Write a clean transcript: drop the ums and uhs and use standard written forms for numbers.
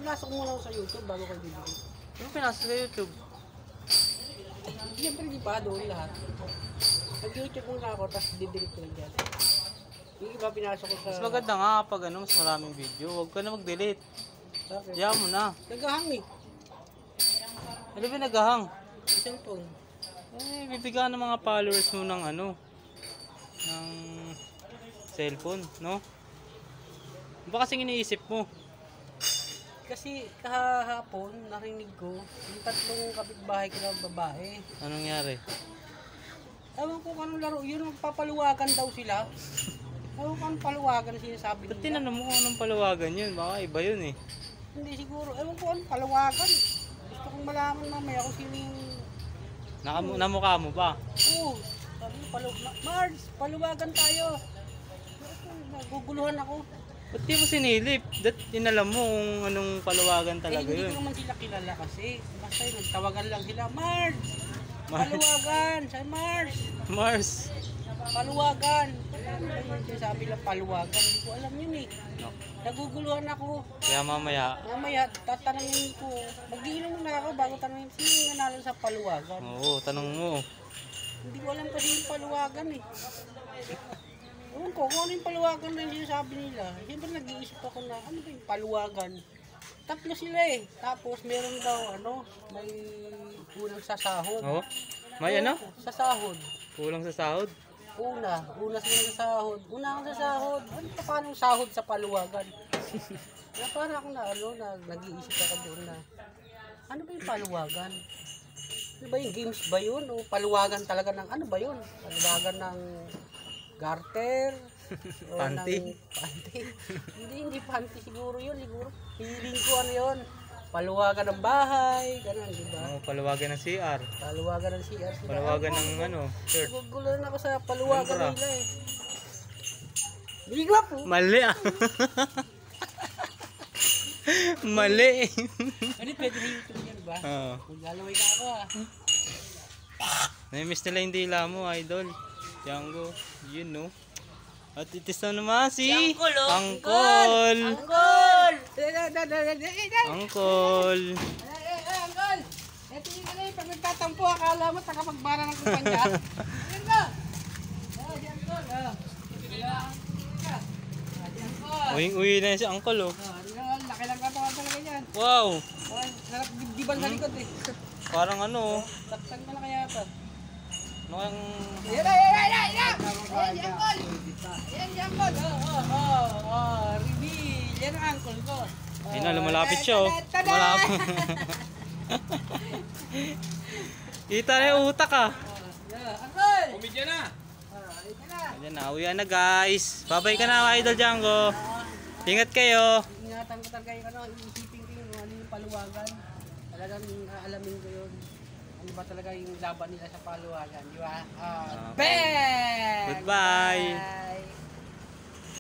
Pinasok mo lang sa YouTube bago kayo bibili. Ano pinasa sa YouTube? Siyempre di pa doon lahat. Nag-YouTube muna ako, tapos didelete ko lang dyan. Yung iba pinasok ko sa... Mas maganda nga kapag ano, mas maraming video. Huwag ka na mag-delete. Bakit? Diyan mo na. Naghahang eh. Ano ba nagahang? Sa cellphone. Eh, bibigyan ng mga followers mo ng ano, ng cellphone, no? Ano ba kasing iniisip mo? Kasi kahapon, narinig ko, yung tatlong kapitbahay ko na babae. Anong nangyari? Ewan ko kung anong laro, yun magpapaluwagan daw sila. Ewan ko anong paluwagan sinasabi Ba't nila. tinanong mo kung anong paluwagan yun? Baka iba yun eh. Hindi siguro, ewan ko anong paluwagan. Gusto kong malaman mamaya kung sino yung... Namukha mo ba? Oo, sabi ko, Mars, paluwagan tayo. Naguguluhan ako. Ba't di mo sinilip? Ba't inalam mo kung anong paluwagan talaga Hindi yun? ko naman sila kilala kasi. Basta yun, nagtawagan lang sila, Mars! Paluwagan! Sabi, Mars! Mars! Paluwagan! Sabi lang paluwagan, hindi ko alam yun eh. Naguguluhan ako. Kaya mamaya, Mamaya, tatanungin ko. Mag-iinom na ako bago tanungin sino yung nanalo sa paluwagan. oo, tanong mo. Hindi ko alam kasi yung paluwagan eh. Ewan ko, kung ano yung paluwagan na yung sinasabi nila. Siyempre nag-iisip ako na, ano ba yung paluwagan? Tatlo sila eh. Tapos meron daw, may unang sasahod. Oo? May ano? Sasahod. Kulang sa sahod? Una sila sa sahod. Una akong sa sahod. Ano pa paano yung sahod sa paluwagan? Na para akong nag-iisip ako doon na, ano ba yung paluwagan? Ano ba yung games ba yun? O paluwagan talaga ng, ano ba yun? Paluwagan ng garter? O Panty? ng panty? Hindi panty siguro yun. Siguro, feeling ko ano yun. Paluwagan ng bahay, ganun, di ba? Oo, paluwagan ng CR. Paluwagan ng CR sila. Paluwagan ng ano, shirt. Gugulo na ako sa paluwagan Membra. nila eh. Bigla po. Mali ah. Mali. Ano pwede na YouTube yan ba? Oo. Maglalaway ka ako ah. Namimiss nila yung dila mo, idol. Django, yun no. At itis na naman si Angkol, oh. Angkol. Angkol! Angkol. Angkol! Ito yung ano yung pag nagtatampo, akala mo tagapagbara ng kumpanya. Ayan ka! Si Angkol. Si Angkol. Uwing-uwi na si Angkol oh. Laki lang katawan talaga yan. Wow. Sarap dibdiban sa likod eh. Parang ano. Taktan ka na kaya ito. Ano kang... Ayan na! Ayan si Angkol! Ayan si Angkol! Reveal! Yan ang Angkol ko. Ayun na, lumalapit siya oh. Lumalapit. Kita na yung utak ah. Angkol! Kumidya na! Ayan na, uwian na guys. Babay ka na idol Django. Ingat kayo. Ingatan ko talaga yung iisipin ko yung ano yung paluwagan. Talagang aalamin ko yun. Ano ba talaga yung laban nila sa paluwagan, di ba? Bang! Goodbye. Bye!